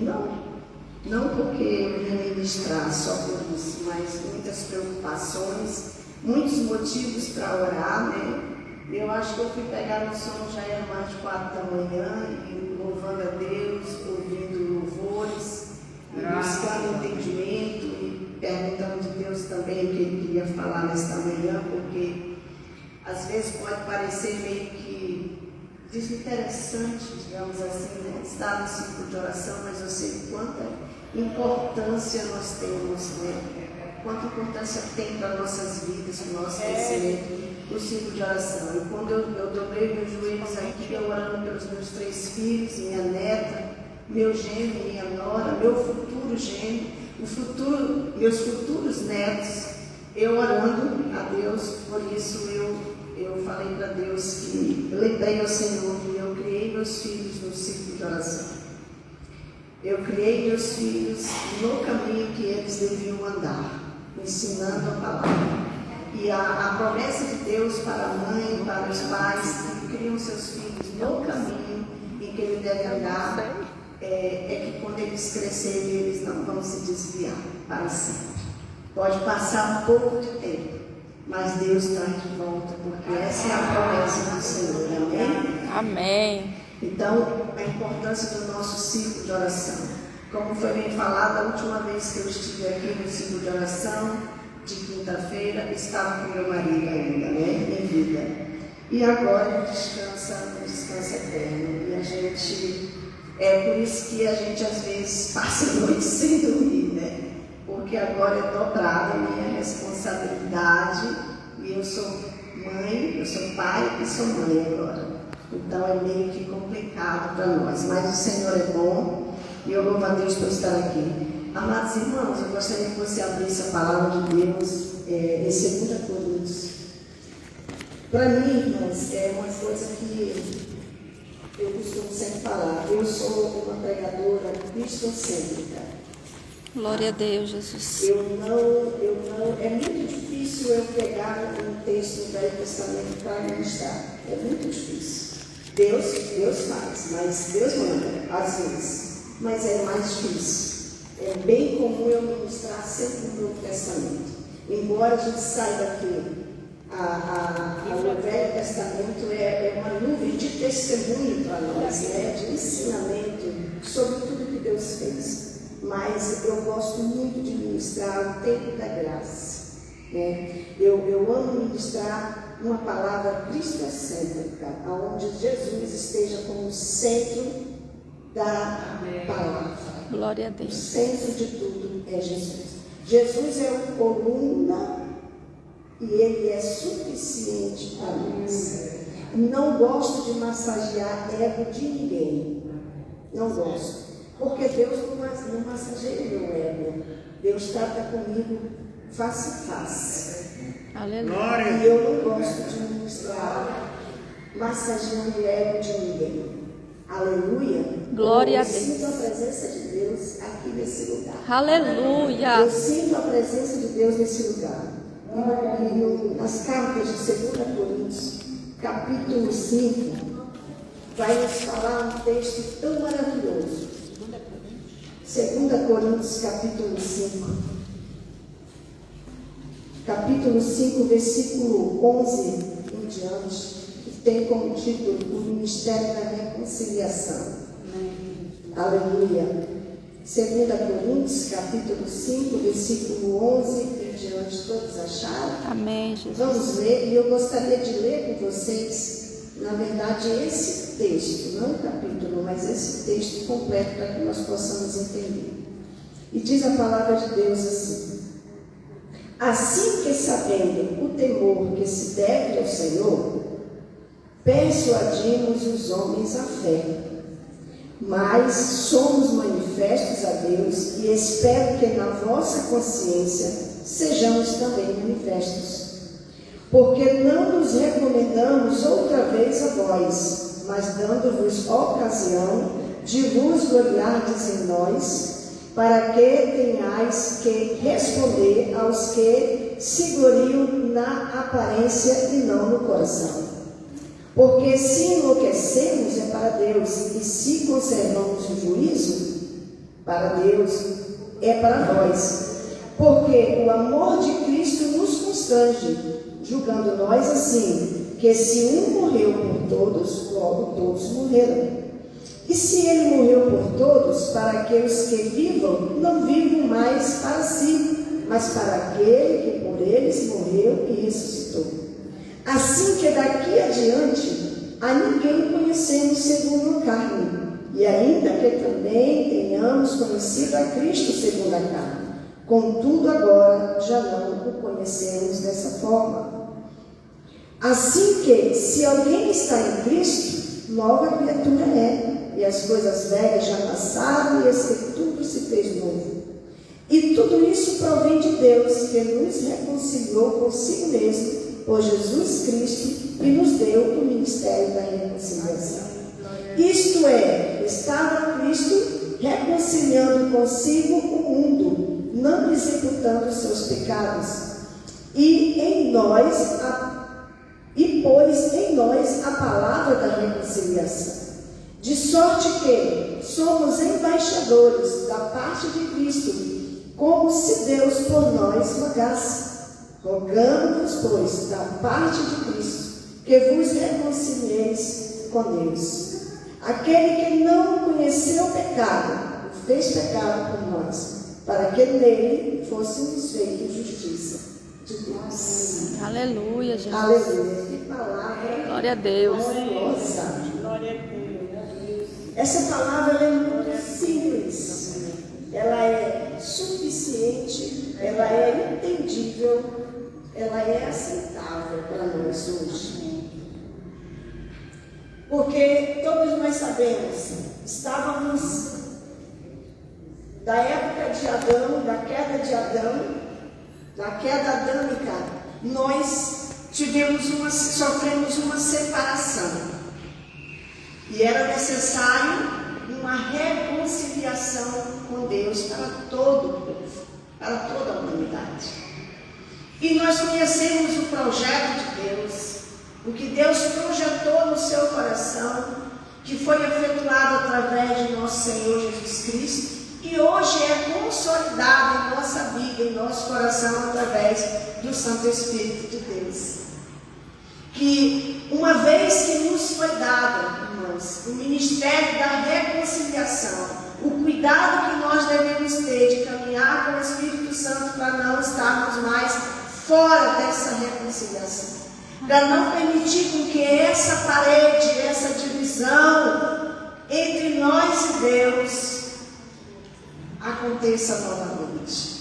Não porque eu vim ministrar só por isso, mas muitas preocupações, muitos motivos para orar, né? Eu acho que eu fui pegar no sono, já era mais de 4 da manhã, e louvando a Deus, ouvindo louvores, e buscando entendimento, e perguntando de Deus também o que Ele queria falar nesta manhã, porque às vezes pode parecer meio que desinteressante, digamos assim, né? Estar no círculo de oração, mas eu sei quanta importância nós temos, né? Quanta importância tem para nossas vidas, para o nosso crescimento, o círculo de oração. E quando eu dobrei meus joelhos aqui, eu orando pelos meus 3 filhos, minha neta, meu genro, minha nora, meu futuro genro, meus futuros netos, eu orando a Deus. Por isso eu falei para Deus que eu lembrei ao Senhor que eu criei meus filhos no círculo de oração. Eu criei meus filhos no caminho que eles deviam andar, ensinando a palavra. E a promessa de Deus para a mãe, para os pais que criam seus filhos no caminho em que ele deve andar, é que quando eles crescerem, eles não vão se desviar para sempre. Pode passar um pouco de tempo, mas Deus traz de volta, porque essa é a promessa do Senhor. Amém? Amém. Então, a importância do nosso ciclo de oração. Como foi bem falado, a última vez que eu estive aqui no ciclo de oração, de quinta-feira, estava com meu marido ainda, né, em vida. E agora ele descansa no descanso eterno. E a gente, por isso que a gente às vezes passa a noite sem dormir, né? Porque agora é dobrada a minha responsabilidade. E eu sou mãe, eu sou pai e sou mãe agora. Então é meio que complicado para nós. Mas o Senhor é bom e eu louvo a Deus por estar aqui. Amados irmãos, eu gostaria que você abrisse a palavra de Deus em 2 Coríntios. Para mim, irmãos, é uma coisa que eu costumo sempre falar. Eu sou uma pregadora cristocêntrica. Glória a Deus, Jesus. É muito difícil eu pegar um texto do Velho Testamento para ministrar. É muito difícil. Deus faz, mas Deus manda, às vezes. Mas é mais difícil. É bem comum eu ministrar sempre no Novo Testamento. Embora a gente saiba que o Velho Testamento é uma nuvem de testemunho para nós, né? De ensinamento sobre tudo que Deus fez. Mas eu gosto muito de ministrar o tempo da graça. Né? Eu amo ministrar uma palavra cristocêntrica, onde Jesus esteja como centro da palavra. Glória a Deus. O centro de tudo é Jesus. Jesus é uma coluna e Ele é suficiente para nós. Não gosto de massagear ego de ninguém. Não gosto. Porque Deus não massageia meu ego. Deus trata comigo face a face. Aleluia. E eu não gosto de ministrar massageando o ego de ninguém. Aleluia. Glória a Deus. Eu sinto a presença de Deus aqui nesse lugar. Aleluia. Eu sinto a presença de Deus nesse lugar. Nas cartas de 2 Coríntios, capítulo 5, vai nos falar um texto tão maravilhoso. 2 Coríntios, capítulo 5. Capítulo 5, versículo 11 em diante. Tem como título o Ministério da Reconciliação. Aleluia. 2 Coríntios, capítulo 5, versículo 11 em diante. Todos acharam? Amém, Jesus. Vamos ler, e eu gostaria de ler com vocês, na verdade, esse texto, não o capítulo, mas esse texto completo para que nós possamos entender. E diz a palavra de Deus assim: assim que sabendo o temor que se deve ao Senhor, persuadimos os homens à fé, mas somos manifestos a Deus e espero que na vossa consciência sejamos também manifestos. Porque não nos recomendamos outra vez a vós, mas dando-vos ocasião de vos gloriardes em nós, para que tenhais que responder aos que se gloriam na aparência e não no coração. Porque se enlouquecemos é para Deus, e se conservamos o juízo para Deus é para nós, porque o amor de Cristo nos constrange, julgando nós assim, que se um morreu por todos, logo todos morreram. E se ele morreu por todos, para que os que vivam não vivam mais para si, mas para aquele que por eles morreu e ressuscitou. Assim que daqui adiante a ninguém conhecemos segundo a carne, e ainda que também tenhamos conhecido a Cristo segundo a carne, contudo agora já não o conhecemos dessa forma. Assim que, se alguém está em Cristo, nova criatura é, e as coisas velhas já passaram, e eis que tudo se fez novo. E tudo isso provém de Deus, que nos reconciliou consigo mesmo, por Jesus Cristo, e nos deu o ministério da reconciliação. Isto é, estava Cristo reconciliando consigo o mundo, não lhes imputando os seus pecados, e pôs em nós a palavra da reconciliação. De sorte que somos embaixadores da parte de Cristo, como se Deus por nós rogasse. Rogamos, pois, da parte de Cristo, que vos reconcilieis com Deus. Aquele que não conheceu o pecado, o fez pecado por nós, para que nele fôssemos feitos justiça de Deus. Aleluia, Jesus. Aleluia. Que palavra. Glória a Deus. Gloriosa. Glória a Deus. Essa palavra é muito simples. Ela é suficiente, ela é entendível, ela é aceitável para nós hoje. Porque todos nós sabemos, estávamos da época de Adão, da queda de Adão, da queda adâmica, nós sofremos uma separação. E era necessário uma reconciliação com Deus para todo o povo, para toda a humanidade. E nós conhecemos o projeto de Deus, o que Deus projetou no seu coração, que foi efetuado através de nosso Senhor Jesus Cristo, e hoje é consolidado em nossa vida, em nosso coração, através do Santo Espírito de Deus. Que uma vez que nos foi dado, irmãos, o ministério da reconciliação, o cuidado que nós devemos ter de caminhar com o Espírito Santo para não estarmos mais fora dessa reconciliação, para não permitir com que essa parede, essa divisão entre nós e Deus aconteça novamente.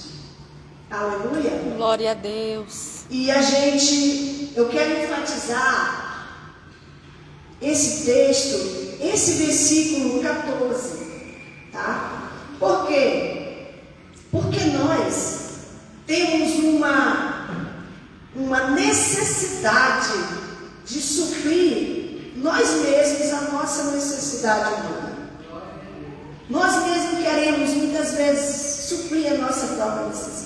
Aleluia. Glória a Deus. E eu quero enfatizar esse texto, esse versículo 14, tá? Por quê? Porque nós temos uma necessidade de suprir nós mesmos a nossa necessidade humana. Nós mesmos queremos muitas vezes suprir a nossa própria necessidade.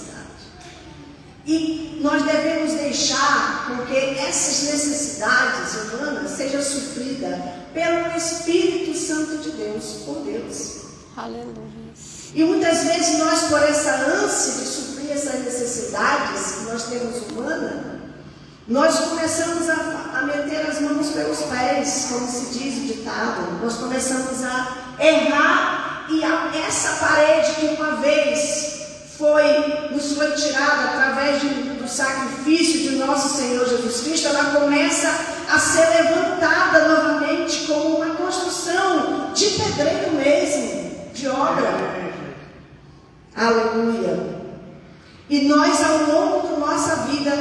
E nós devemos deixar com que essas necessidades humanas sejam supridas pelo Espírito Santo de Deus, por Deus. Aleluia. E muitas vezes nós, por essa ânsia de suprir essas necessidades que nós temos humanas, nós começamos a meter as mãos pelos pés, como se diz o ditado. Nós começamos a errar e essa parede que uma vez nos foi tirada através do sacrifício de nosso Senhor Jesus Cristo, ela começa a ser levantada novamente como uma construção de pedreiro mesmo, de obra. Aleluia. E nós, ao longo da nossa vida,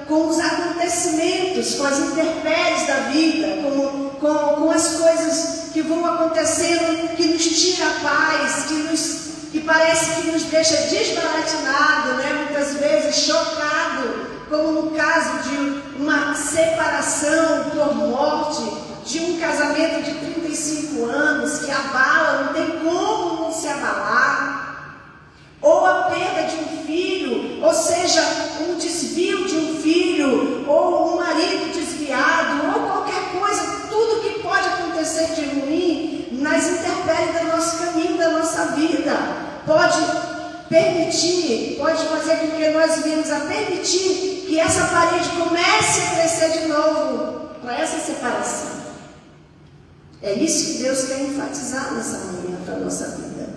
com os acontecimentos, com as intempéries da vida, com as coisas que vão acontecendo, que nos tira a paz, que parece que nos deixa desbaratinado, né? Muitas vezes chocado, como no caso de uma separação por morte, de um casamento de 35 anos, que abala, não tem como não se abalar, ou a perda de um filho, ou seja, um desvio de um filho, ou um marido desviado, ou qualquer coisa, tudo que pode acontecer de ruim nas intempéries do nosso caminho, da nossa vida. pode permitir, pode fazer com que nós venhamos a permitir que essa parede comece a crescer de novo para essa separação. É isso que Deus quer enfatizar nessa manhã para a nossa vida.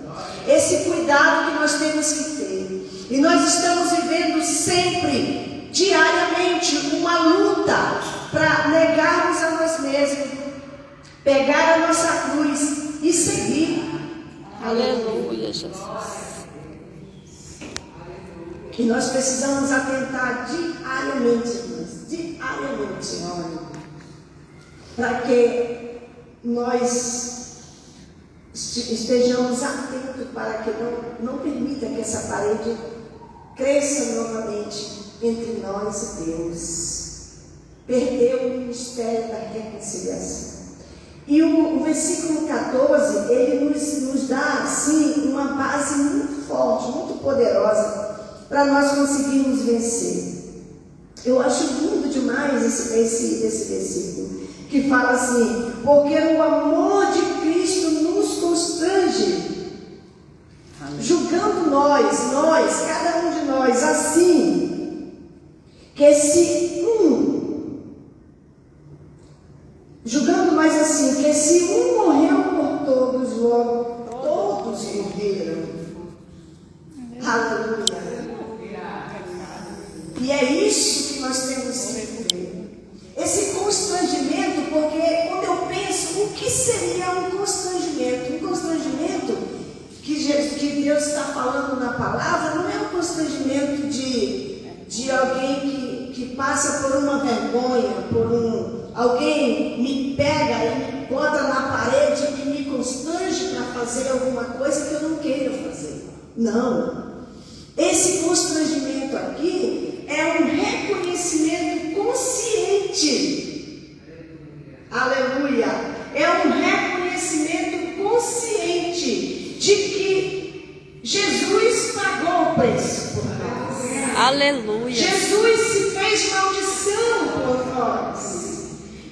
Esse cuidado que nós temos que ter. E nós estamos vivendo sempre, diariamente, uma luta para negarmos a nós mesmos, pegar a nossa cruz e seguir. Aleluia, Jesus. E nós precisamos atentar diariamente, para que nós estejamos atentos para que não permita que essa parede cresça novamente entre nós e Deus. Perdeu o ministério da reconciliação. E o versículo 14, ele nos dá assim uma base muito forte, muito poderosa para nós conseguirmos vencer. Eu acho lindo demais esse versículo, que fala assim: porque o amor de Cristo nos constrange, julgando nós, cada um de nós, assim, que se julgando nós assim, que se um morreu por todos, logo todos morreram. Aleluia. E é isso que nós temos que viver. Esse constrangimento, porque quando eu penso, o que seria um constrangimento? Um constrangimento que Deus está falando na palavra não é um constrangimento de alguém que passa por uma vergonha, alguém me pega e me bota na parede e me constrange para fazer alguma coisa que eu não queira fazer. Não. Esse constrangimento aqui é um reconhecimento consciente. Aleluia. É um reconhecimento consciente de que Jesus pagou o preço por nós. Aleluia. Jesus se fez maldição por nós.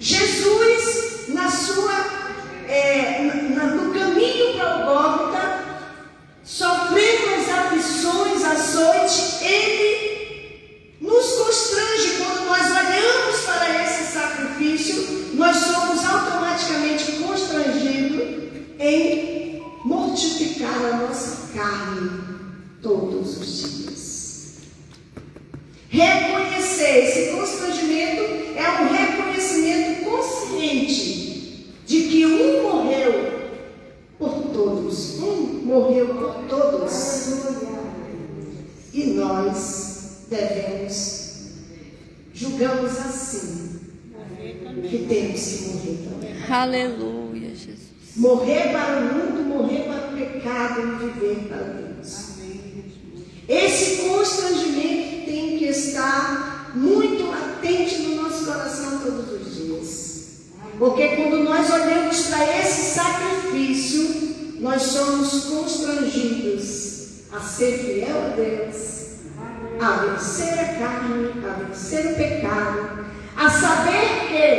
Jesus, no caminho para o Gólgota, sofrendo as aflições, açoite, Ele nos constrange. Quando nós olhamos para esse sacrifício, nós somos automaticamente constrangidos em mortificar a nossa carne todos os dias. Reconhecer esse constrangimento é um reconhecimento consciente de que um morreu por todos. Morreu por todos. E nós julgamos assim, que temos que morrer também. Aleluia, Jesus. Morrer para o mundo, morrer para o pecado e viver para Deus. Esse constrangimento tem que estar muito latente no nosso coração todos os dias. Porque quando nós olhamos para esse sacrifício, nós somos constrangidos a ser fiel a Deus, a vencer a carne, a vencer o pecado, a saber que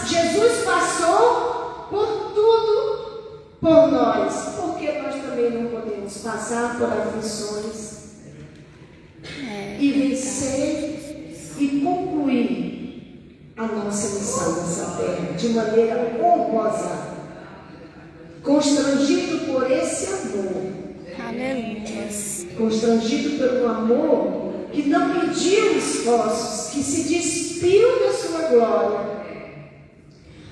Jesus passou por tudo por nós, porque nós também não podemos passar por aflições e vencer e concluir a nossa missão nessa terra de maneira honrosa, constrangido por esse amor. Aleluia. Constrangido pelo amor que não mediu esforços, que se despiu da sua glória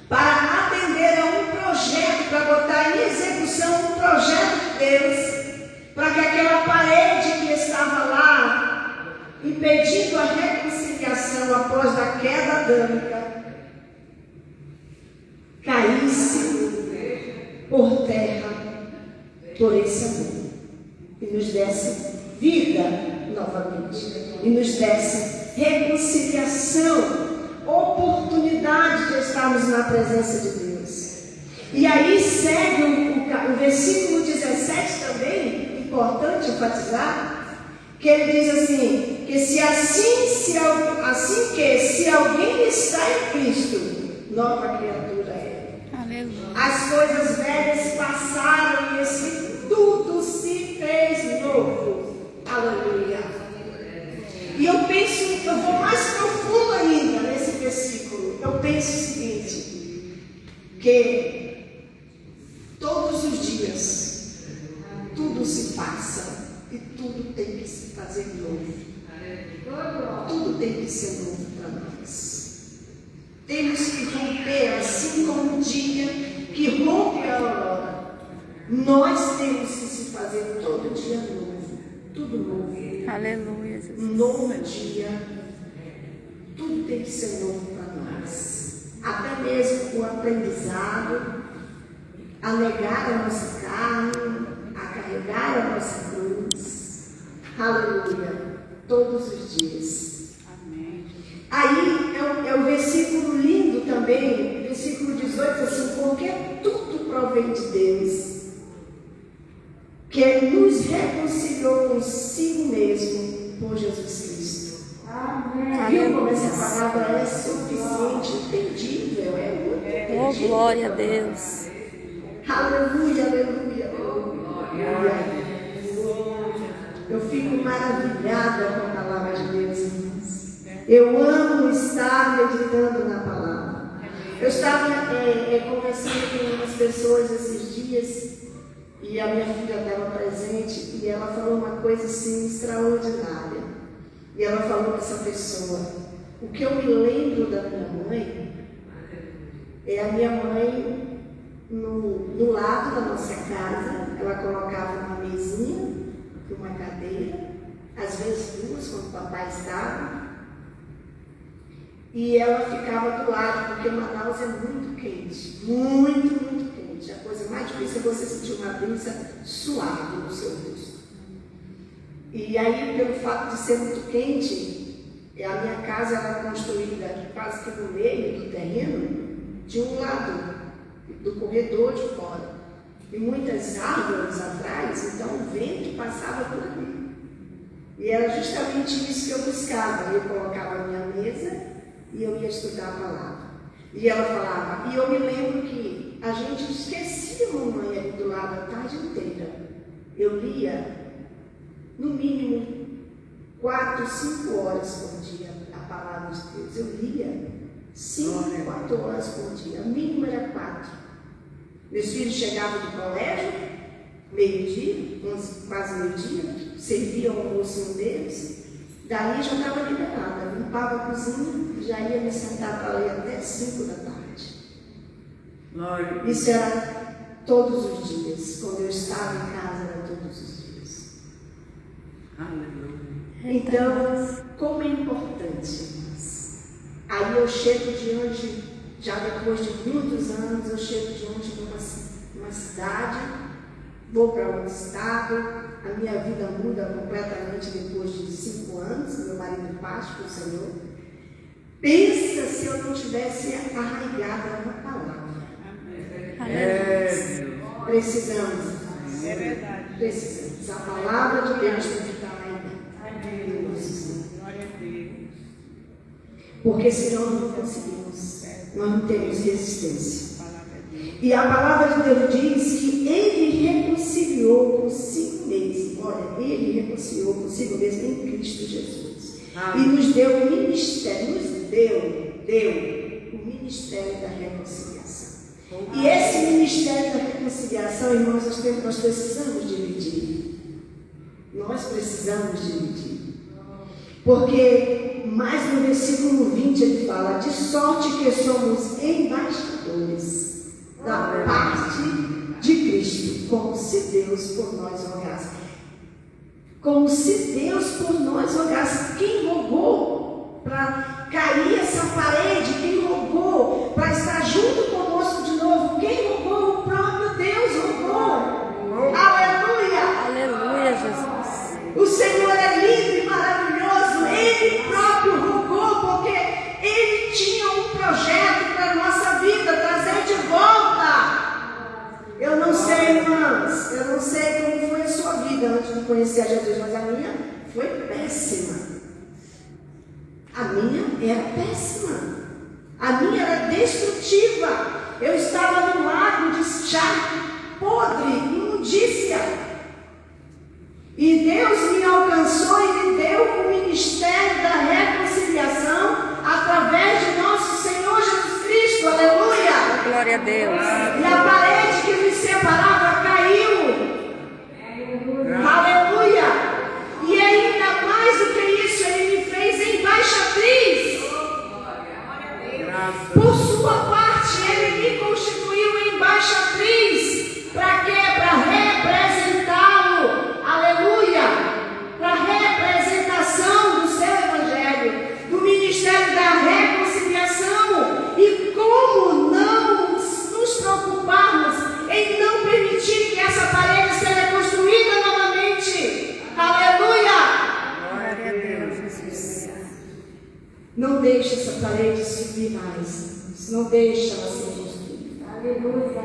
para atender a um projeto, para botar em execução um projeto de Deus, para que aquela parede que estava lá impedindo a reconciliação após a queda adâmica caísse por terra por esse amor e nos desse vida novamente e nos desse reconciliação, oportunidade de estarmos na presença de Deus. E aí segue o versículo 17 também, importante enfatizar, que ele diz assim, que se alguém está em Cristo, nova criatura é. Aleluia. As coisas velhas passaram e tudo e tudo tem que se fazer novo. Tudo tem que ser novo para nós. Temos que romper, assim como o dia que rompe a aurora. Nós temos que se fazer todo dia novo, tudo novo. Aleluia, Jesus. Um novo dia, tudo tem que ser novo para nós. Até mesmo o aprendizado, a negar a nossa carne, a carregar a nossa cruz. Aleluia. Todos os dias. Amém. Aí é um versículo lindo também, versículo 18, assim, porque tudo provém de Deus, que nos reconciliou consigo mesmo por Jesus Cristo. Amém. Viu como essa palavra é suficiente, entendível, é muito entendível. Oh, glória a Deus. Aleluia, aleluia, aleluia. Eu fico maravilhada com a palavra de Deus, irmãos. Eu amo estar meditando na palavra. Eu estava conversando com umas pessoas esses dias e a minha filha estava presente e ela falou uma coisa assim extraordinária. E ela falou para essa pessoa: o que eu me lembro da minha mãe é a minha mãe no lado da nossa casa. Ela colocava uma mesinha, uma cadeira, às vezes duas, quando o papai estava, e ela ficava do lado, porque Manaus é muito quente, muito, muito quente. A coisa mais difícil é você sentir uma brisa suave no seu rosto. E aí, pelo fato de ser muito quente, a minha casa era construída quase que no meio do terreno, de um lado do corredor de fora. E muitas árvores atrás, então o vento passava por ali. E era justamente isso que eu buscava. Eu colocava a minha mesa e eu ia estudar a palavra. E ela falava, e eu me lembro que a gente esquecia a mamãe ali do lado a tarde inteira. Eu lia, no mínimo, 4, 5 horas por dia a palavra de Deus. Eu lia 5, 4 horas por dia. O mínimo era 4. Meus filhos chegavam do colégio, meio-dia, quase meio-dia, serviam o almoço deles, daí já estava liberada, limpava a cozinha, já ia me sentar para ler até 5 da tarde. Isso era todos os dias, quando eu estava em casa, era todos os dias. Então, como é importante, irmãos. Aí eu chego diante, já depois de muitos anos, eu chego diante de uma cidade, vou para outro estado, a minha vida muda completamente depois de 5 anos, meu marido parte com o Senhor. Pensa se eu não tivesse arraigada na palavra. Precisamos. É verdade. Precisamos. A palavra de Deus tem que estar arraigada. Glória a Deus. Porque senão não conseguimos. Nós não temos resistência. E a palavra de Deus diz que Ele reconciliou consigo mesmo. Olha, Ele reconciliou consigo mesmo em Cristo Jesus. E nos deu o ministério, deu o ministério da reconciliação. E esse ministério da reconciliação, irmãos, nós precisamos dividir. Nós precisamos dividir. Porque mais no versículo 20 ele fala, de sorte que somos embaixadores da parte de Cristo, como se Deus por nós rogasse. Como se Deus por nós rogasse. Quem rogou para cair essa parede? Quem rogou para estar junto conosco de novo? Quem rogou? O próprio Deus rogou. Aleluia! Aleluia, Jesus. O Senhor é lindo e maravilhoso. Ele próprio rogou, porque Ele tinha um projeto para a nossa vida, trazer de volta. Eu não sei, irmãos, eu não sei como foi a sua vida antes de conhecer a Jesus, mas a minha foi péssima. A minha era péssima. A minha era destrutiva. Eu estava no lago de charco podre, imundícia. E Deus me alcançou e me deu o ministério da reconciliação através de nosso Senhor Jesus Cristo. Aleluia! Glória a Deus. E a parede que me separava caiu. Aleluia! deixe essa parede subir mais. Não deixe ela ser construída. Aleluia.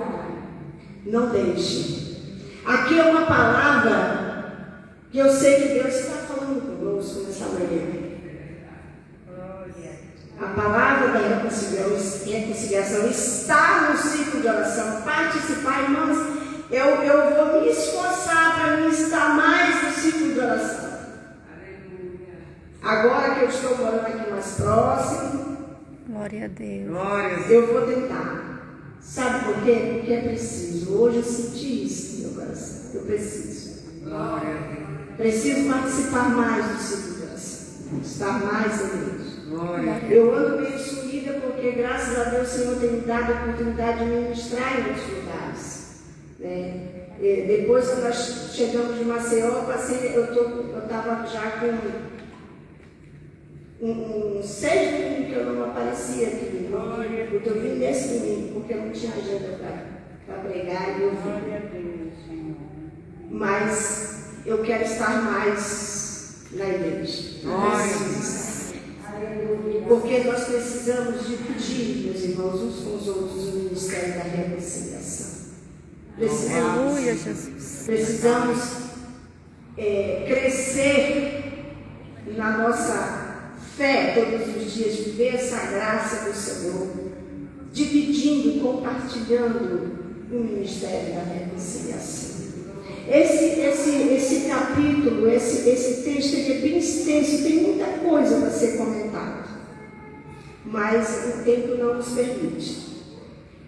Não deixe. Aqui é uma palavra que eu sei que Deus está falando conosco nessa manhã. A palavra da reconciliação está no ciclo de oração. Participar, irmãos, eu vou me esforçar para mim estar mais no ciclo de oração. Agora que eu estou morando aqui mais próximo, Glória a Deus. eu vou tentar. Sabe por quê? Porque é preciso. Hoje eu senti isso no meu coração. Eu preciso. Preciso participar mais do ciclo de oração. Estar mais em Deus. Eu ando meio sumida porque, graças a Deus, o Senhor tem me dado a oportunidade de ministrar em outros lugares. Depois que nós chegamos de Maceió, eu estava já com uns 6 domingos que eu não aparecia aqui. Eu estou vindo nesse domingo porque eu não tinha agenda para pregar e eu vim. Mas eu quero estar mais na igreja. Porque nós precisamos dividir, meus irmãos, uns com os outros, o ministério da reconciliação. Aleluia, Jesus. Precisamos crescer na nossa fé todos os dias, viver essa graça do Senhor, dividindo, compartilhando o ministério da reconciliação. Esse capítulo, esse texto é bem extenso, tem muita coisa para ser comentada, mas o tempo não nos permite.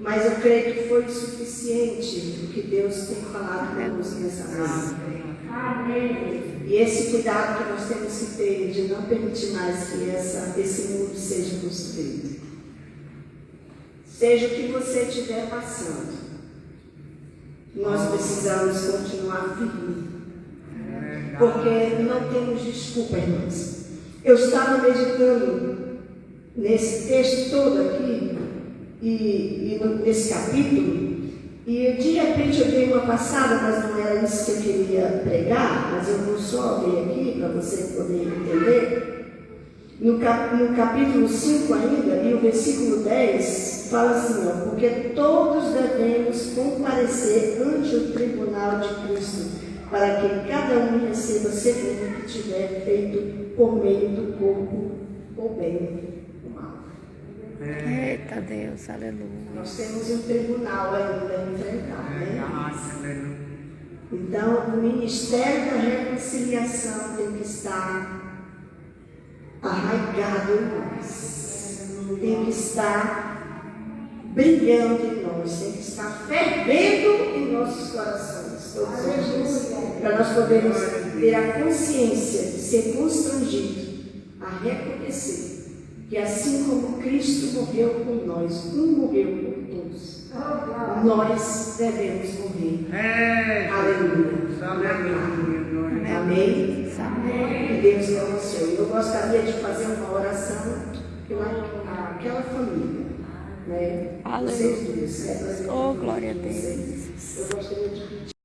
Mas eu creio que foi suficiente o que Deus tem falado conosco nessa manhã. Amém. E esse cuidado que nós temos que ter de não permitir mais que esse mundo seja construído. Seja o que você estiver passando, nós precisamos continuar firmes. Porque não temos desculpa, irmãos. Eu estava meditando nesse texto todo aqui, e nesse capítulo, e de repente eu dei uma passada, mas não era isso que eu queria pregar, mas eu vou só ver aqui para você poder entender. No capítulo 5 ainda, e o versículo 10, fala assim, porque todos devemos comparecer ante o tribunal de Cristo, para que cada um receba segundo o que tiver feito por meio do corpo, o bem ou o mal. Eita Deus, aleluia. Nós temos um tribunal ainda a enfrentar, né? Então, o ministério da reconciliação tem que estar arraigado em nós, tem que estar brilhando em nós, tem que estar fervendo em nossos corações todos os dias, para nós podermos ter a consciência de ser constrangido a reconhecer que assim como Cristo morreu por nós, morreu por todos, nós devemos morrer. Aleluia. Amém. Que Deus te abençoe. Eu gostaria de fazer uma oração pelaquela família, né? Aleluia. Vocês dois, Oh, glória a Deus. Eu gostaria de pedir.